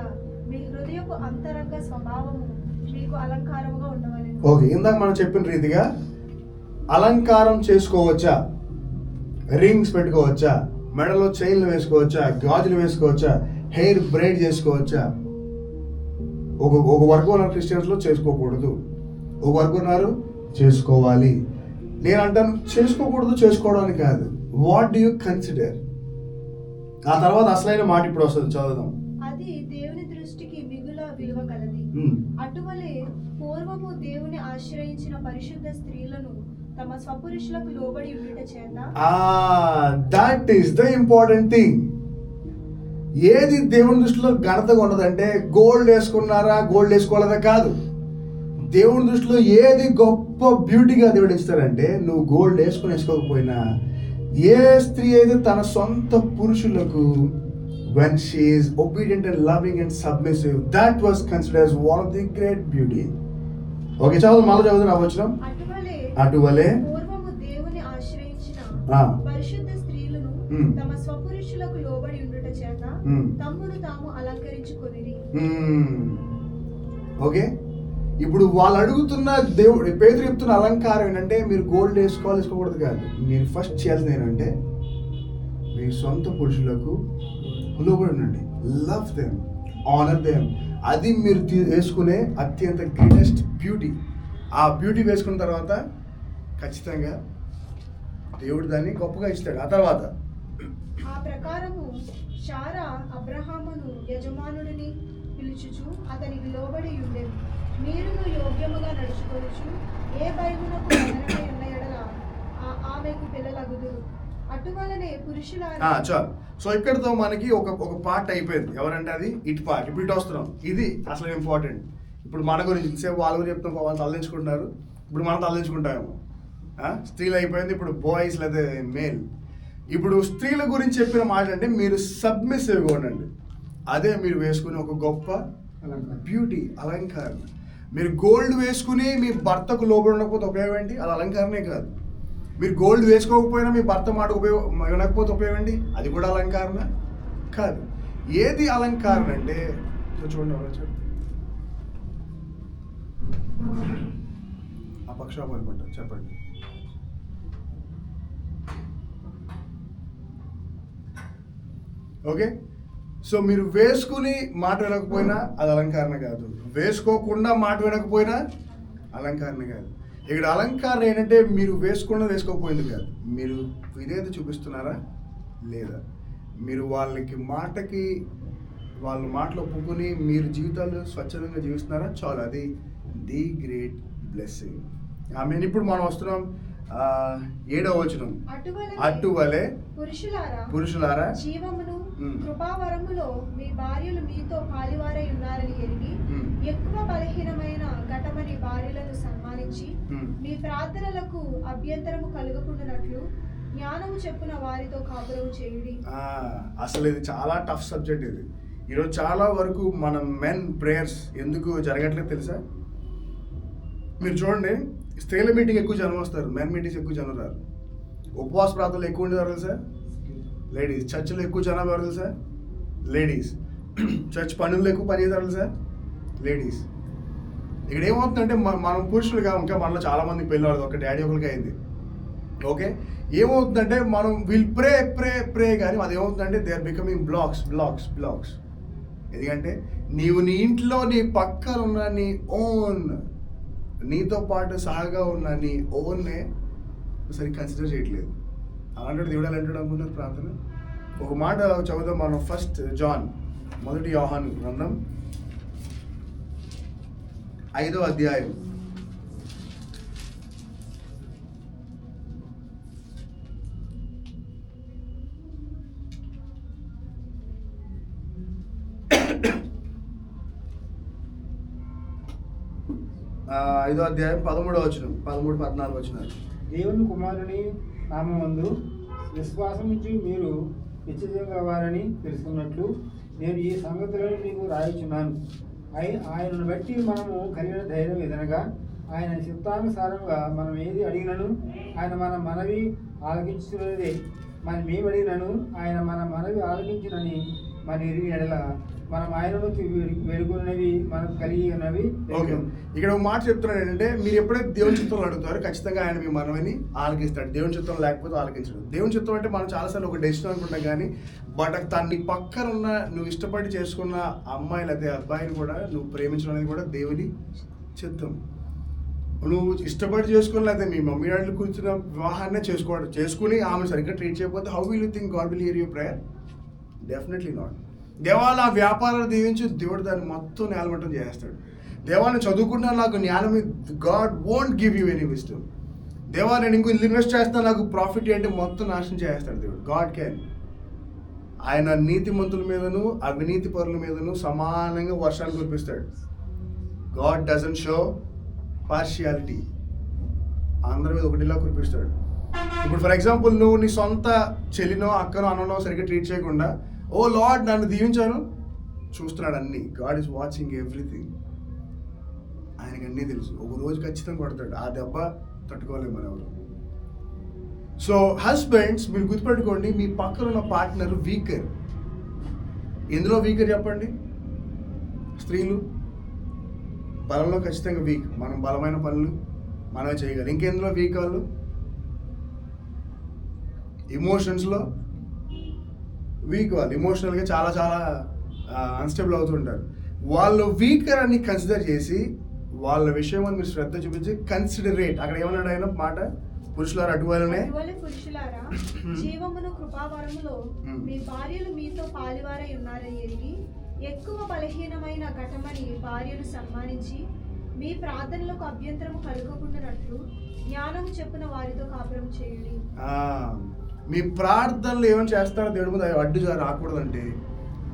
మీ హృదయపు అంతరంగ స్వభావము మీకు అలంకారముగా ఉండవలెను. ఓకే, ఇందాక మనం చెప్పిన రీతిగా అలంకారం చేసుకోవచ్చా? రింగ్స్ పెట్టుకోవచ్చా? మెడలో చైన్లు వేసుకోవచ్చా? గాజులు వేసుకోవచ్చా? హెయిర్ బ్రైడ్ చేసుకోవచ్చా? ఒక వర్గం ఉన్న క్రిస్టియన్స్లో చేసుకోకూడదు, ఒక వర్గం ఉన్నారు చేసుకోవాలి. నేను అంటాను చేసుకోకూడదు, చేసుకోవడానికి కాదు. What do you consider? ఆ తర్వాత అసలైన మాట ఇప్పుడు వస్తుంది, చదువుదాం. అది దేవుని దృష్టికి మిగుల విలువ కలది. అటువలే పూర్వము దేవుని ఆశ్రయించిన పరిశుద్ధ స్త్రీలను తమ స్వపురుషులకు లోబడి ఉండుట చేత that is the important thing. ఏది దేవుని దృష్టిలో ఘనతగా ఉన్నదంటే గోల్డ్ వేసుకున్నారా, గోల్డ్ వేసుకోలేదా కాదు. దేవుని దృష్టిలో ఏది గొప్ప బ్యూటీగా దేవుడు ఇస్తారంటే నువ్వు గోల్డ్ వేసుకోకపోయినా, ఏ స్త్రీ అయితే తన సొంత పురుషులకు when she is obedient and loving and submissive, that was considered as one of the great beauty. Okay, చదువు మళ్ళీ చదువు వచనం. అటువలే పూర్వము దేవుని ఆశ్రయించిన పరిశుద్ధ స్త్రీలను తమ స్వపురుషులకు లోబడి ఉండుట చేత తమ్మును తాము అలంకరించుకొనిరి. ఓకే, ఇప్పుడు వాళ్ళు అడుగుతున్న దేవుడు పేతురు చెప్తున్న అలంకారం ఏంటంటే మీరు గోల్డ్ వేసుకోకూడదు కాదు. మీరు ఫస్ట్ చేయాల్సింది ఏంటంటే మీ సొంత పురుషులకు లోబడి ఉండండి. Love them, honour them. అది మీరు వేసుకునే అత్యంత గ్రేటెస్ట్ బ్యూటీ. ఆ బ్యూటీ వేసుకున్న తర్వాత ఖచ్చితంగా దేవుడు దాన్ని గొప్పగా ఇస్తాడు. ఆ తర్వాత ఆ ప్రకారము శారా అబ్రహామును యజమానుడిని పిలుచుచు అతనికి లోబడి ఉండేది. మీరు యోగ్యముగా నడుచుకోవచ్చు, ఏ భయమునకు వదనమై ఉన్న ఎడల ఆమెకు పిల్లలగుదురు. అటువలనే పురుషులారా. చాలు. సో ఇక్కడతో మనకి ఒక పార్ట్ అయిపోయింది. ఎవరంటే అది ఇటు పార్ట్. ఇప్పుడు ఇటు వస్తున్నాం. ఇది అసలు ఇంపార్టెంట్. ఇప్పుడు మన గురించి సేపు వాళ్ళ గురించి చెప్తాం, వాళ్ళు తరలించుకుంటున్నారు. ఇప్పుడు మనం తరలించుకుంటామేమో. స్త్రీలు అయిపోయింది, ఇప్పుడు బాయ్స్ లేదా మేల్. ఇప్పుడు స్త్రీల గురించి చెప్పిన మాట అంటే మీరు సబ్మిసివ్గా ఉండండి. అదే మీరు వేసుకునే ఒక గొప్ప బ్యూటీ, అలంకారం. మీరు గోల్డ్ వేసుకుని మీ భర్తకు లోబడి ఉండకపోతే ఉపయోగం ఏంటి? అది అలంకారమే కాదు. మీరు గోల్డ్ వేసుకోకపోయినా మీ భర్త మాట వినకపోతే ఉపయోగం ఏంటి? అది కూడా అలంకారమే కాదు. ఏది అలంకారం అంటే చూడండి, ఆ పక్షాపు అనుకుంటా, చెప్పండి. ఓకే, సో మీరు వేసుకుని మాట వినకపోయినా అది అలంకరణ కాదు, వేసుకోకుండా మాట వినకపోయినా అలంకరణ కాదు. ఇక్కడ అలంకరణ ఏంటంటే మీరు వేసుకోకపోయింది కాదు, మీరు విధేయత చూపిస్తున్నారా లేదా, మీరు వాళ్ళ మాటలు ఒప్పుకుని మీరు జీవితాలు స్వచ్ఛందంగా జీవిస్తున్నారా, చాలు. అది ది గ్రేట్ బ్లెస్సింగ్. ఇప్పుడు మనం వస్తున్నాం 7వ వచనం. అటువలే పురుషులారా జీవమును కృపావరములో మీ భార్యలు మీతో పాలివారై ఉన్నారని ఎరిగి ఎక్కువ బలహీనమైన ఘటమని భార్యలను సన్మానించి మీ ప్రార్థనలకు అభ్యంతరము కలుగకుండానట్లు జ్ఞానము చెప్పున వారితో కాపురము చేయుడి. అసలు ఇది చాలా టఫ్ సబ్జెక్ట్. ఇది ఈరోజు చాలా వరకు మన మెన్ ప్రేయర్స్ ఎందుకు జరగట్లేదు తెలుసా? మీరు చూడండి, స్త్రీల మీటింగ్ ఎక్కువ జనం వస్తారు, మెన్ మీటింగ్స్ ఎక్కువ జనం రారు. ఉపవాస ప్రార్థనలు ఎక్కువ ఉండేవారు తెలుసా? లేడీస్. చర్చిలో ఎక్కువ జనం ఎవరు తెలుసా? లేడీస్. చర్చ్ పనుల్లో ఎక్కువ పని చేస్తారు తెలుసా? లేడీస్. ఇక్కడ ఏమవుతుందంటే మనం పురుషులుగా ఇంకా మనలో చాలా మందికి పెళ్ళి వాళ్ళది, ఒక డాడీ ఒకరికి అయింది. ఓకే, ఏమవుతుందంటే మనం విల్ ప్రే ప్రే ప్రే కానీ అది ఏమవుతుందంటే దే ఆర్ బికమింగ్ బ్లాక్స్. ఎందుకంటే నీవు నీ ఇంట్లో నీ పక్కన ఉన్న నీ ఓన్, నీతో పాటు సహగా ఉన్న నీ ఓన్నే సరి కన్సిడర్ చేయట్లేదు. అలాంటి దేవుడు ఎలా అంటాడు అనుకుంటున్నారు ప్రార్థన? ఒక మాట చదువుదాం మనం. 1 జాన్, 1 యోహాను గ్రంథం 5వ అధ్యాయం. 5వ అధ్యాయం 13వ వచనం 13-14 వచనాలు. దేవుని కుమారుని నామమందు విశ్వాసముంచి మీరు నిశ్చయంగా వారని తెలుసుకున్నట్లు నేను ఈ సంగతులను మీకు రాయిచున్నాను. ఆయనను బట్టి మనము కలిగిన ధైర్యం ఏదనగా ఆయన చిత్తానుసారంగా మనం ఏది అడిగినను ఆయన మన మనవి ఆలకించున్నదే. మేము అడిగినను ఆయన మన మనవి ఆలకించునని మన ఎరిగి ఎడల మనం ఆయనను వేడుకున్నవి మనకు కలిగి ఉన్నవి. ఓకే, ఇక్కడ ఒక మాట చెప్తున్నాడు ఏంటంటే, మీరు ఎప్పుడైతే దేవుని చిత్తంలో అడుగుతారో ఖచ్చితంగా ఆయన మీ మనవిని ఆలకిస్తాడు. దేవుని చిత్తం లేకపోతే ఆలకించడు. దేవుని చిత్తం అంటే మనం చాలాసార్లు ఒక డెసిషన్ అనుకుంటాం కానీ నీ పక్కన ఉన్న నువ్వు ఇష్టపడి చేసుకున్న అమ్మాయి లేదా అబ్బాయిని కూడా నువ్వు ప్రేమించడం అనేది కూడా దేవుని చిత్తం. నువ్వు ఇష్టపడి చేసుకుని లేదా మీ మమ్మీ డాడీలు కూర్చున్న వివాహాన్నే చేసుకుని ఆమె సరిగ్గా ట్రీట్ చేయకపోతే how will you think God will hear your prayer? Definitely not. దేవాలు ఆ వ్యాపారాలు దీవించి దేవుడు దాన్ని మొత్తం నేలమట్టం చేస్తాడు. దేవాన్ని చదువుకుంటున్నా నాకు జ్ఞానం, God won't give you any wisdom. దేవా నేను ఇంకో ఇన్వెస్ట్ చేస్తున్నా నాకు ప్రాఫిట్ ఏంటి మొత్తం నాశనం చేస్తాడు దేవుడు. God can. ఆయన నీతిమంతుల మీదను అవినీతి పరుల మీదను సమానంగా వర్షాలు కురిపిస్తాడు. God doesn't show partiality. అందరి మీద ఒకటిలా కురిపిస్తాడు. ఇప్పుడు ఫర్ ఎగ్జాంపుల్ నువ్వు నీ సొంత చెల్లినో అక్కనో అన్ననో సరిగ్గా ట్రీట్ చేయకుండా ఓ లార్డ్ నన్ను దీవించాను చూస్తున్నాడు అన్నీ. God is watching everything. ఆయనకి అన్నీ తెలుసు. ఒక రోజు ఖచ్చితంగా కొడతాడు. ఆ దెబ్బ తట్టుకోలేము మనం ఎవరు. సో హస్బెండ్స్ మీరు గుర్తుపెట్టుకోండి, మీ పక్కన ఉన్న పార్ట్నర్ వీకర్. ఎందులో వీకర్ చెప్పండి? స్త్రీలు బలంలో ఖచ్చితంగా వీక్. మనం బలమైన పనులు మనమే చేయగలం. ఇంకెందులో వీక్ వాళ్ళు? ఎమోషన్స్లో వీక్. వాళ్ళు ఎమోషనల్గా చాలా చాలా అన్స్టేబుల్ అవుతుంటారు. వాళ్ళు వీకర్ అని కన్సిడర్ చేసి వాళ్ళ విషయం అని మీరు శ్రద్ధ చూపించి కన్సిడరేట్. అక్కడ ఏమన్నాడు ఆయన మాట? పురుషులారా అటువలనే పురుషులారా జీవమును కృపావరములో మీ భార్యలు మీతో పాలివారై ఉన్నారని ఎరిగి ఎక్కువ బలహీనమైన ఘటమని భార్యను సన్మానించి మీ ప్రార్థనలకు అభ్యంతరము కలుగకుండానట్లు జ్ఞానము చెప్పున వారితో కాపురం చేయండి. మీ ప్రార్థనలు ఏమని చేస్తారో దేవుడి మీద అడ్డు రాకూడదంటే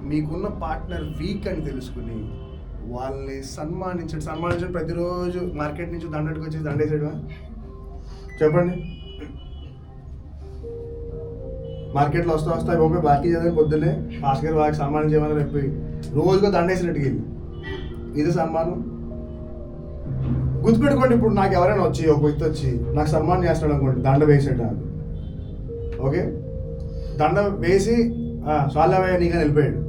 మీకున్న పార్ట్నర్ వీక్ అని తెలుసుకుని వాళ్ళని సన్మానించండి. ప్రతిరోజు మార్కెట్ నుంచి దండటికి వచ్చేసి దండేసాడు చెప్పండి. మార్కెట్లో వస్తా పోయి బాకీ చదివి పొద్దున్నే భాస్కర్ గారు వాళ్ళకి సన్మానం చేయమని రేపు రోజుగా దండేసినట్టుకి వెళ్ళి ఇది సన్మానం. గుర్తుపెట్టుకోండి, ఇప్పుడు నాకు ఎవరైనా వచ్చి ఒక వ్యక్తి వచ్చి నాకు సన్మానం చేస్తాడు అనుకోండి, దండ వేసాడు నాకు. ఓకే, దండ వేసి సాల్లావయ్య నీకని వెళ్ళిపోయాడు.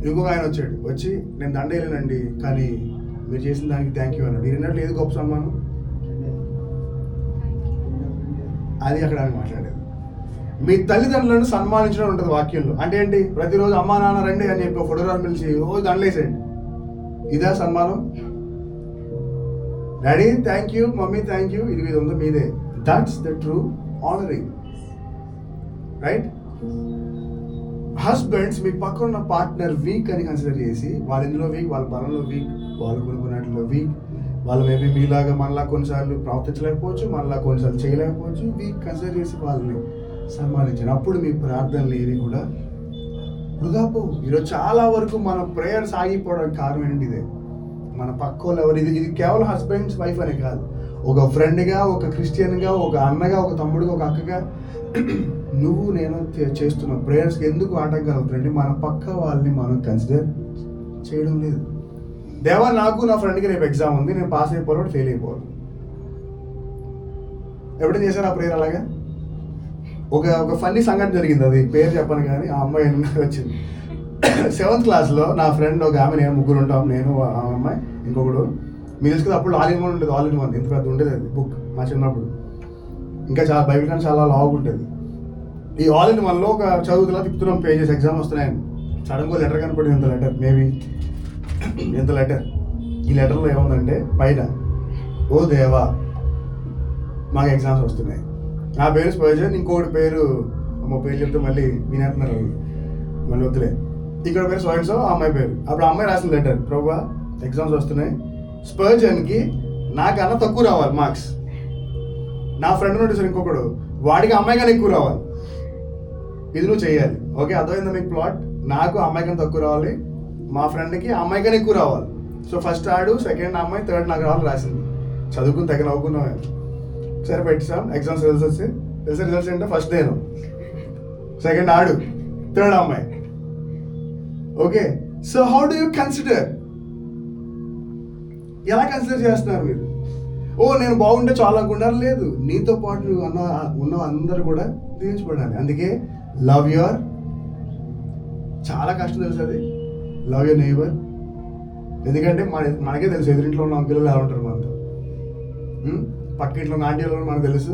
ఇంకొక ఆయన వచ్చి నేను దండ వేయలేనండి కానీ మీరు చేసిన దానికి థ్యాంక్ యూ అన్నాడు. ఈయనట్లు ఏది గొప్ప సన్మానం? అది అక్కడ అని మాట్లాడేది. మీ తల్లిదండ్రులను సన్మానించడం ఉంటుంది వాక్యంలో. అంటే ఏంటి? ప్రతిరోజు అమ్మా నాన్న రండి అని చెప్పి ఫోటోగ్రాఫ్ పిలిచి రోజు దండలేసేయండి. ఇదే సన్మానం? Daddy thank you, mummy thank you, ఇది ఉందో మీదే. That's the true honouring, right? Husbands మీ పక్కన ఉన్న పార్ట్నర్ వీక్ అని కన్సిడర్ చేసి వాళ్ళ ఇందులో వీక్, వాళ్ళ బలంలో వీక్, వాళ్ళు కొనుక్కున్నట్లో వీక్, వాళ్ళు మేబీ మీలాగా మనలా కొన్నిసార్లు ప్రవర్తించలేకపోవచ్చు, మనలా కొన్నిసార్లు చేయలేకపోవచ్చు. వీక్ కన్సిడర్ చేసి వాళ్ళని సన్మానించండి. అప్పుడు మీ ప్రార్థనలు ఏవి కూడా వృధా పోవు. ఈరోజు చాలా వరకు మన ప్రేయర్స్ ఆగిపోవడానికి కారణం ఏంటి? ఇదే. మన పక్క వాళ్ళు ఎవరు, ఇది కేవలం హస్బెండ్స్ వైఫ్ అనే కాదు, ఒక ఫ్రెండ్గా, ఒక క్రిస్టియన్గా, ఒక అన్నగా, ఒక తమ్ముడుగా, ఒక అక్కగా నువ్వు నేను చేస్తున్న ప్రేయర్స్కి ఎందుకు ఆటంకం అవుతుందంటే మన పక్క వాళ్ళని మనం కన్సిడర్ చేయడం లేదు. దేవా నాకు నా ఫ్రెండ్కి రేపు ఎగ్జామ్ ఉంది, నేను పాస్ అయిపోవాలి, ఫెయిల్ అయిపోవాలి. ఎప్పుడైనా చేశారు ఆ ప్రేయర్ అలాగా? ఒక ఫన్నీ సంఘటన జరిగింది, అది పేరు చెప్పను కానీ ఆ అమ్మాయి వచ్చింది. 7th క్లాస్లో నా ఫ్రెండ్ ఒక ఆమె, నేను ముగ్గురు ఉంటాం, నేను ఆ అమ్మాయి ఇంకొకడు. మీరు తెలుసు కదా అప్పుడు ఆల్ ఇన్ వన్ ఉండేది. ఆల్ ఇన్ వన్ ఎంత పెద్ద ఉండేది అది బుక్ మా చిన్నప్పుడు. ఇంకా చాలా బైబిల్ కానీ చాలా లావుగా ఉంటుంది. ఈ ఆల్ ఇన్ వన్లో ఒక చదువుతున్నా తిప్పుతున్నాం, పేజెస్ ఎగ్జామ్ వస్తున్నాయని సడన్గా లెటర్ కనపడింది. ఎంత లెటర్, మేబీ ఎంత లెటర్. ఈ లెటర్లో ఏముందంటే పైన, ఓ దేవా మాకు ఎగ్జామ్స్ వస్తున్నాయి, నా పేరు స్పర్జన్, ఇంకోటి పేరు పేరు చెప్తే మళ్ళీ వినేస్తున్నారు మళ్ళీ వద్దులే, ఇక్కడ పేరు సో ఆ అమ్మాయి పేరు. అప్పుడు ఆ అమ్మాయి రాసిన లెటర్, ప్రభువా ఎగ్జామ్స్ వస్తున్నాయి, స్పర్జన్కి నాకన్నా తక్కువ రావాలి మార్క్స్, నా ఫ్రెండ్ నుండి సార్ ఇంకొకడు వాడికి అమ్మాయి కన్నా ఎక్కువ రావాలి, ఇది నువ్వు చేయాలి. ఓకే, అర్థమైందా మీకు ప్లాట్? నాకు అమ్మాయి కన్నా తక్కువ రావాలి, మా ఫ్రెండ్కి అమ్మాయి కన్నా ఎక్కువ రావాలి. సో ఫస్ట్ ఆడు, సెకండ్ అమ్మాయి, థర్డ్ నాకు రావాలి రాసింది. చదువుకుని తగ్గ నవ్వుకున్నాం. సరే పెట్టాం, ఎగ్జామ్స్ రిజల్ట్స్ వస్తే తెలిసే రిజల్ట్స్ ఏంటో ఫస్ట్ నేను, సెకండ్ ఆడు, థర్డ్ అమ్మాయి. Okay, so how do you consider? ఎలా కన్సిడర్ చేస్తున్నారు మీరు? ఓ నేను బాగుంటే చాలా అనుకుంటారు. లేదు, నీతో పాటు ఉన్న అందరు కూడా దీవించబడాలి. అందుకే లవ్ యువర్, చాలా కష్టం తెలుసు అది, లవ్ యువర్ నైబర్. ఎందుకంటే మనకే తెలుసు ఎదురింట్లో ఉన్న అంకులు ఎలా ఉంటారు మనతో, పక్కింట్లో ఉన్న ఆంటీ వాళ్ళు మనకు తెలుసు,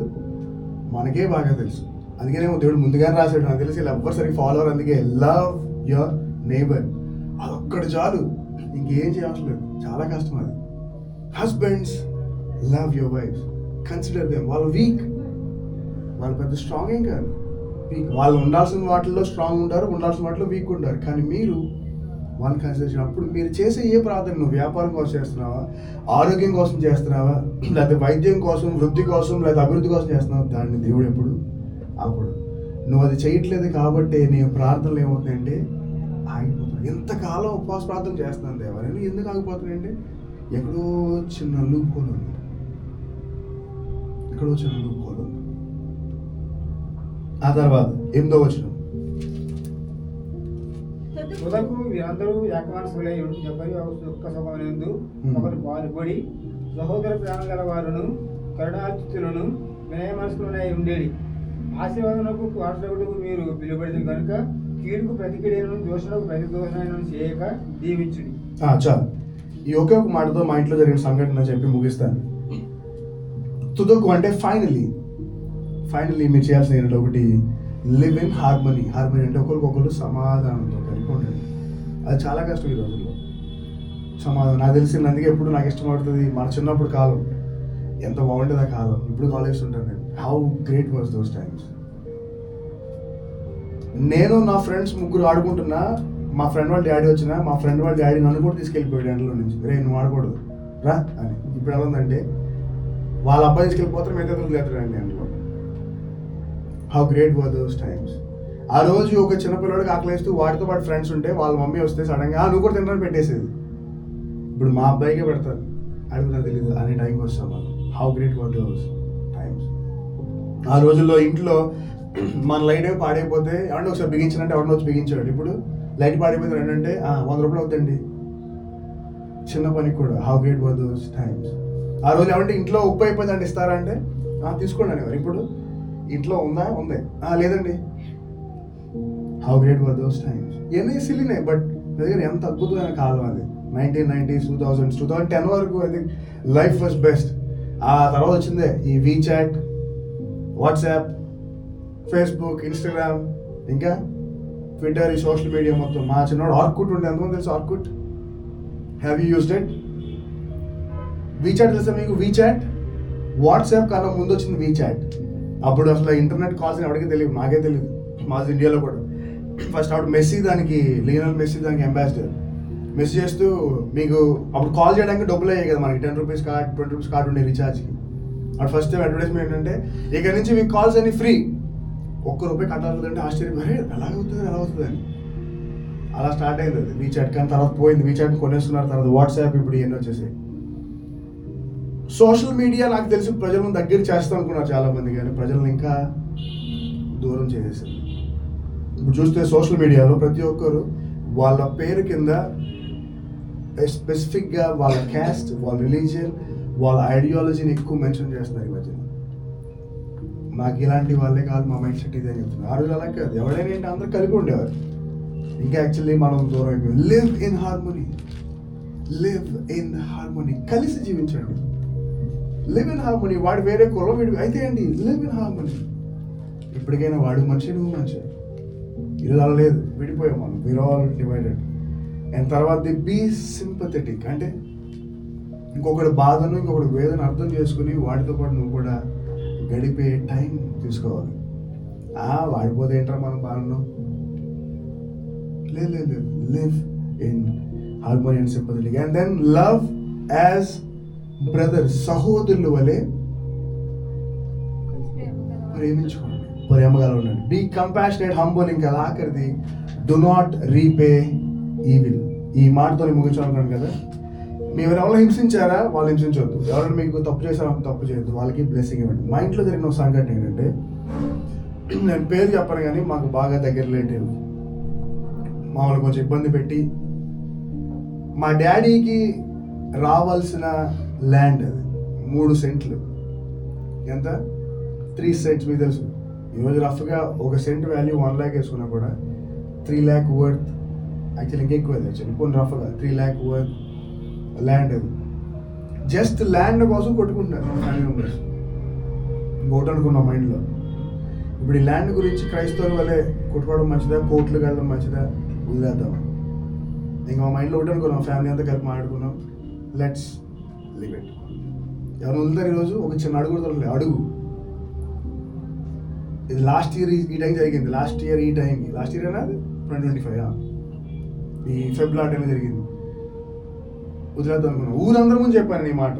మనకే బాగా తెలుసు. అందుకనే దేవుడు ముందుగానే రాశాడు, నాకు తెలిసి ఎవ్వరు సరిగ్గా ఫాలోవర్. అందుకే లవ్ యువర్ నైబర్, అదొక్కటి చాలు, ఇంకేం చేయవసరం లేదు. చాలా కష్టం అది. Husbands, love your wives, consider them. వాళ్ళు వీక్, వాళ్ళు పెద్ద స్ట్రాంగ్ ఏం కాదు, వీక్. వాళ్ళు ఉండాల్సిన వాటిల్లో స్ట్రాంగ్ ఉంటారు, ఉండాల్సిన వాటిలో వీక్ ఉంటారు. కానీ మీరు వాళ్ళని కన్సిడర్ చేసినప్పుడు మీరు చేసే ఏ ప్రార్థన, నువ్వు వ్యాపారం కోసం చేస్తున్నావా, ఆరోగ్యం కోసం చేస్తున్నావా, లేకపోతే వైద్యం కోసం, వృద్ధి కోసం, లేదా అభివృద్ధి కోసం చేస్తున్నావా, దాన్ని దేవుడు ఎప్పుడు అప్పుడు నువ్వు అది చేయట్లేదు కాబట్టి నీ ప్రార్థనలు ఏమవుతాయంటే ఆగిపోతున్నాయి. ఎంతకాలం ఉపవాస ప్రార్థన చేస్తున్నాను దేవా, నేను ఎందుకు ఆగిపోతున్నాయంటే ఎక్కడో చిన్న లూప్ హోల్ ఉంది, ఎక్కడో చిన్న లూప్ హోల్ ఉంది. ఆ తర్వాత 8వ వచనం, తుదకు వీరందరూ ఏకమనసులై ఎవరి ఒక్క స్వభావనందు ఒకరు పాల్పడి సహోదర ప్రాణం గల వారును కరుణాచిత్తులను వినయ మనసుకులై ఉండేది. ఆశీర్వాదమునకు వారసులకు మీరు పిలువబడింది కనుక కీడుకు ప్రతి కీడును, దోషులకు ప్రతి దోషణను చేయక దీవించుడి. చాలు, ఈ ఒకే ఒక మాటతో మా ఇంట్లో జరిగిన సంఘటన చెప్పి ముగిస్తాను. తుదకు అంటే ఫైనలీ మీరు చేయాల్సిన ఒకటి, లివ్ ఇన్ హార్మనీ. హార్మనీ అంటే ఒకరికొకరు సమాధానంతో కలిపి ఉండండి. అది చాలా కష్టం ఈ రోజుల్లో, సమాధానం. నాకు తెలిసింది, అందుకే ఎప్పుడు నాకు ఇష్టపడుతుంది మన చిన్నప్పుడు కాలం, ఎంత బాగుంటుంది ఆ కాలం. ఇప్పుడు కాలేజ్ ఉంటాను నేను. How great was those times. నేను నా ఫ్రెండ్స్ ముగ్గురు ఆడుకుంటున్నా, మా ఫ్రెండ్ వాళ్ళ డాడీ వచ్చినా, మా ఫ్రెండ్ వాళ్ళ డాడీ నన్ను కూడా తీసుకెళ్ళిపోయాడు ఎండలో నుంచి. రే నువ్వు ఆడకూడదు రా అని. ఇప్పుడు ఎలా ఉందంటే వాళ్ళ అబ్బాయి తీసుకెళ్ళిపోతారు, మిగతా లేతారండి ఎండలో. How great were those times. ఆ రోజు ఒక చిన్నపిల్లడికి ఆకలిస్తూ వాడితో పాటు ఫ్రెండ్స్ ఉంటే వాళ్ళ మమ్మీ వస్తే సడన్గా నువ్వు కూడా తినడానికి పెట్టేసేది. ఇప్పుడు మా అబ్బాయికే పెడతారు, అడుగుతా తెలియదు అనే టైంకి వస్తాం వాళ్ళు. How great were those times. ఆ రోజుల్లో ఇంట్లో మన లైట్ ఏమో పాడైపోతే ఏమంటే ఒకసారి బిగించినట్టే ఎవరిని వచ్చి బిగించాడు. ఇప్పుడు లైట్ పాడైపోతే ఏంటంటే 100 రూపాయలు అవుతుంది చిన్న పనికి కూడా. How great were those times. ఆ రోజు ఏమంటే ఇంట్లో ఉప్పు అయిపోయిందంటే ఇస్తారా అంటే తీసుకోండి అనేవారు. ఇప్పుడు ఇంట్లో ఉందా, ఉంది, లేదండి. How great were those times. ఇవన్నీ సిల్లీనే, బట్ దగ్గర ఎంత అద్భుతమైన కాలం అది. 1990s, 2000s, 2010 వరకు I think life was best. ఆ తర్వాత వచ్చిందే ఈ వీచాట్, వాట్సాప్, ఫేస్బుక్, ఇన్స్టాగ్రామ్, ఇంకా ట్విట్టర్, ఈ సోషల్ మీడియా మొత్తం. మా చిన్నవాడు ఆర్కుట్ ఉండే, ఎంతమంది తెలుసు Orkut? Have you used it? WeChat తెలుసా మీకు? వీచాట్ వాట్సాప్ కన్నా ముందు వచ్చింది వీచాట్. అప్పుడు అసలు ఇంటర్నెట్ కాల్స్ ఎవరికి తెలియదు, నాకే తెలియదు. మా ఇండియాలో కూడా ఫస్ట్ అప్పుడు లియోనల్ మెస్సీ దానికి అంబాసిడర్. మెసేజ్ చేస్తూ మీకు అప్పుడు కాల్ చేయడానికి డబ్బులు అయ్యాయి కదా మనకి, 10 రూపీస్ కార్డ్, 20 రూపీస్ కార్డు ఉండే రీఛార్జ్కి. అప్పుడు ఫస్ట్ టైం అడ్వర్టైజ్మెంట్ ఏంటంటే ఇక నుంచి మీకు కాల్స్ అన్ని ఫ్రీ, ₹1 కట్టాలంటే ఆశ్చర్యం, ఎలా అవుతుంది అని. అలా స్టార్ట్ అయింది అది వీచాట్. కానీ తర్వాత పోయింది, వీచాట్ని కొనేస్తున్నారు. తర్వాత వాట్సాప్, ఇప్పుడు ఇవన్నీ వచ్చేసాయి. సోషల్ మీడియా నాకు తెలిసి ప్రజలను దగ్గర చేస్తాం అనుకున్నారు చాలామంది, కానీ ప్రజలను ఇంకా దూరం చేసేసింది. ఇప్పుడు చూస్తే సోషల్ మీడియాలో ప్రతి ఒక్కరు వాళ్ళ పేరు కింద స్పెసిఫిక్గా వాళ్ళ క్యాస్ట్, వాళ్ళ రిలీజియన్, వాళ్ళ ఐడియాలజీని ఎక్కువ మెన్షన్ చేస్తున్నారు ఈ మధ్యన. నాకు ఇలాంటి వాళ్ళే కాదు, మా మైండ్ సెట్ ఇదే అని చెప్తున్నారు. ఆ రోజు అలా కాదు, ఎవడైనా ఏంటి అందరూ కలిపి ఉండేవారు. ఇంకా యాక్చువల్లీ మనం దూరం అయిపోయింది. Live in harmony, live in harmony. కలిసి జీవించండి. Live in harmony. వాడు వేరే కులం, వీడు అయితే అండి లివ్ ఇన్ హార్మోనీ. ఇప్పటికైనా వాడు మనిషి, నువ్వు మనిషి. ఇది అలా లేదు, విడిపోయాం మనం, వీఆర్ ఆల్ డివైడెడ్. అండ్ తర్వాత బీ సింపథెటిక్, అంటే ఇంకొకటి బాధను, ఇంకొకటి వేదన అర్థం చేసుకుని వాడితో పాటు నువ్వు కూడా గడిపే టైం తీసుకోవాలి. వాడిపోతే ఏంటారా మనం బాధను? లేదు, live in harmony and sympathetic. And then love as brothers, సహోదరుల వలె ప్రేమించుకోండి, ప్రేమగా ఉండండి. Be compassionate, humble. ఇంకా ఆఖరిది డు నాట్ రీపే ఈవిల్. ఈ మాటతో ముగించాలనుకున్నాను కదా. మీరు ఎవరైనా హింసించారా, వాళ్ళు హింసించవద్దు. ఎవరైనా మీకు తప్పు చేశారా, తప్పు చేయొద్దు, వాళ్ళకి బ్లెస్సింగ్ ఇవ్వండి. మా ఇంట్లో జరిగిన ఒక సంఘటన ఏంటంటే, నేను పేరు చెప్పను కానీ మాకు బాగా దగ్గర రిలేటివ్ మామూలు కొంచెం ఇబ్బంది పెట్టి మా డాడీకి రావాల్సిన ల్యాండ్ అది 3 సెంట్లు, ఎంత 3 సెంట్స్ మీకు తెలుసు. ఈరోజు రఫ్గా 1 సెంట్ వాల్యూ 1 lakh వేసుకున్నా కూడా 3 lakh వర్త్, యాక్చువల్లీ ఇంకెక్కువ అది యాక్చువల్లీ కొన్ని రఫ్గా 3 lakh వర్త్ ల్యాండ్ అది. జస్ట్ ల్యాండ్ కోసం కొట్టుకుంటున్నారు ఫ్యామిలీ మెంబర్స్. ఇంకోటి అనుకున్నాం మైండ్లో, ఇప్పుడు ఈ ల్యాండ్ గురించి క్రైస్తవుల వల్లే కొట్టుకోవడం మంచిదా, కోర్టులకు వెళ్ళడం మంచిదా, వదిలేద్దాం. ఇంకా మా మైండ్లో ఒకటి అనుకున్నాం, ఫ్యామిలీ అంతా కలిపి మాట్లాడుకున్నాం, లెట్స్ లివ్ ఇట్. ఎవరు వదులుతారు ఈరోజు? ఒక చిన్న అడుగు వదలలేదు, అడుగు. ఇది లాస్ట్ ఇయర్ ఈ టైం జరిగింది, లాస్ట్ ఇయర్ ఈ టైంకి, లాస్ట్ ఇయర్ అనేది 2025 ఈ ఫెబ్రవరి టైంలో జరిగింది. వదిలేద్దాం అనుకున్నాం. ఊరందరి ముందు చెప్పాను ఈ మాట.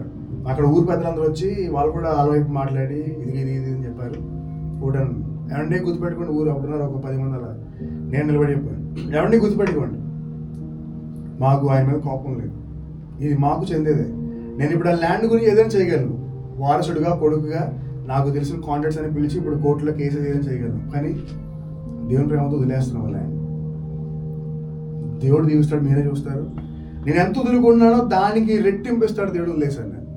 అక్కడ ఊరు పెద్దలందరూ వచ్చి వాళ్ళు కూడా వాళ్ళవైపు మాట్లాడి ఇది అని చెప్పారు. కూడాను ఏమంటే గుర్తుపెట్టుకోండి, ఊరు అప్పుడున్నారు ఒక 10 మంది అలా. నేను నిలబడి చెప్పాను, ఏమంటే గుర్తుపెట్టుకోండి, మాకు ఆయన మీద కోపం లేదు, ఇది మాకు చెందేదే. నేను ఇప్పుడు ఆ ల్యాండ్ గురించి ఏదైనా చేయగలను, వారసుడుగా కొడుకుగా నాకు తెలిసిన కాంట్రాక్ట్స్ అని పిలిచి ఇప్పుడు కోర్టులో కేసు ఏదైనా చేయగలను. కానీ దేవుని ప్రేమతో వదిలేస్తున్నాం ల్యాండ్. దేవుడు దీవిస్తాడు, మీరే చూస్తారు. నేను ఎంత వదులుకున్నానో దానికి రెట్టింపిస్తాడు దేవుడు. వదిలేశాను నేను,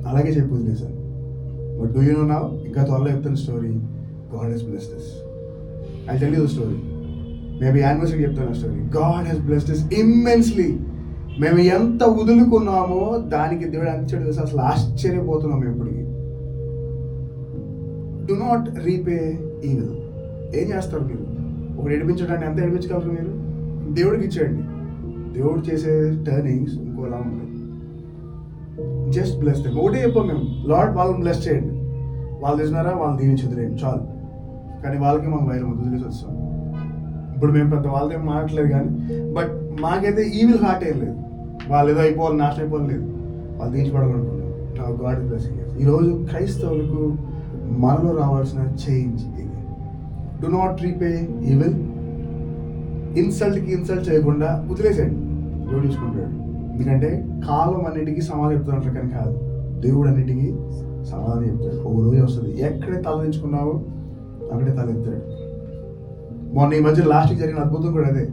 అలాగే చెప్పి వదిలేశాను. But do you know now, ఇంకా త్వరలో చెప్తాను story. God has blessed us. I tell you the story. Maybe యానివర్సరీకి చెప్తాను ఆ story. God has blessed us immensely. మేము ఎంత వదులుకున్నామో దానికి దేవుడు అంచాడు తెలుసు. అసలు ఆశ్చర్యపోతున్నాం ఎప్పటికీ. Do not repay evil. ఏం చేస్తారు మీరు? ఒకటి ఏడిపించడానికి ఎంత ఏడిపించగలరు మీరు? దేవుడికి ఇచ్చేయండి. దేవుడు చేసే టర్నింగ్స్ ఇంకోలా ఉంటాయి. Just bless them. ఒకటే చెప్పాం మేము, లార్డ్ వాళ్ళని బ్లెస్ చేయండి, వాళ్ళు తెలిసినారా వాళ్ళు దీవించి వదిలేయండి చాలు. కానీ వాళ్ళకి మాకు వైరం వదిలేసి వస్తాం. ఇప్పుడు మేము పెద్ద వాళ్ళతో ఏం మాట్లాడలేదు కానీ, బట్ మాకైతే ఈవిల్ హార్ట్ ఏం లేదు. వాళ్ళు ఏదో అయిపోవాలి, నాశనం అయిపోవాలి లేదు, వాళ్ళు తీర్చిపడాలనుకున్నాం. నా గాడ్ ఇస్ బ్లెస్సింగ్. ఈరోజు క్రైస్తవులకు మనలో రావాల్సిన చేంజ్ ఇది. Do not repay evil. ఇన్సల్ట్కి ఇన్సల్ట్ చేయకుండా వదిలేసేయండి, దేవుడు చూసుకుంటాడు. ఎందుకంటే కాలం అన్నిటికీ సమాధానం చెప్తాడు కానీ కాదు, దేవుడు అన్నిటికీ సమాధానం చెప్తాడు. ఒక రోజు వస్తుంది, ఎక్కడే తలదించుకున్నావో అక్కడే తలెత్తాడు. మొన్న ఈ మధ్య లాస్ట్కి జరిగిన అద్భుతం కూడా అదే.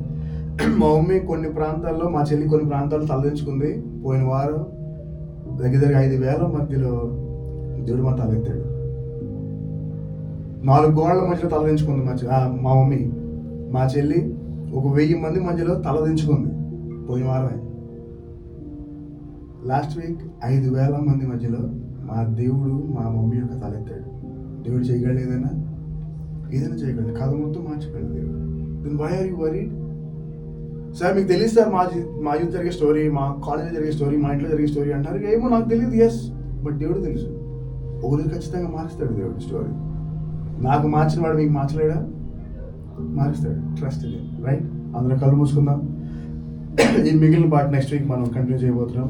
మా మమ్మీ కొన్ని ప్రాంతాల్లో, మా చెల్లి కొన్ని ప్రాంతాల్లో తలదించుకుంది. పోయిన వారం దగ్గర 5,000 మధ్యలో దేవుడు మా తలెత్తాడు. 4 గోడల మధ్యలో తలదించుకుంది మా మమ్మీ. మా చెల్లి ఒక 1000 మంది మధ్యలో తలదించుకుంది పోయిన వారమే. లాస్ట్ వీక్ 5,000 మంది మధ్యలో మా దేవుడు మా మమ్మీ యొక్క తలెత్తాడు. దేవుడు చేయగలడు, ఏదైనా చేయగలడు. కథ మొత్తం మార్చిపోయాడు దేవుడు. Then why are you worried? Sir మీకు తెలియదు సార్, మా యూత్ జరిగే స్టోరీ, మా కాలేజ్లో జరిగే స్టోరీ, మా ఇంట్లో జరిగే స్టోరీ అంటారు. ఏమో నాకు తెలియదు. ఎస్, బట్ దేవుడు తెలుసు. ఒకరు ఖచ్చితంగా మారుస్తాడు దేవుడు స్టోరీ. నాకు మార్చిన వాడు మీకు మార్చలేడా? మారుస్తాడు. ట్రస్ట్ ఇది, రైట్? అందరూ కళ్ళు మూసుకుందాం. ఈ మిగిలిన పార్ట్ నెక్స్ట్ వీక్ మనం కంటిన్యూ చేయబోతున్నాం.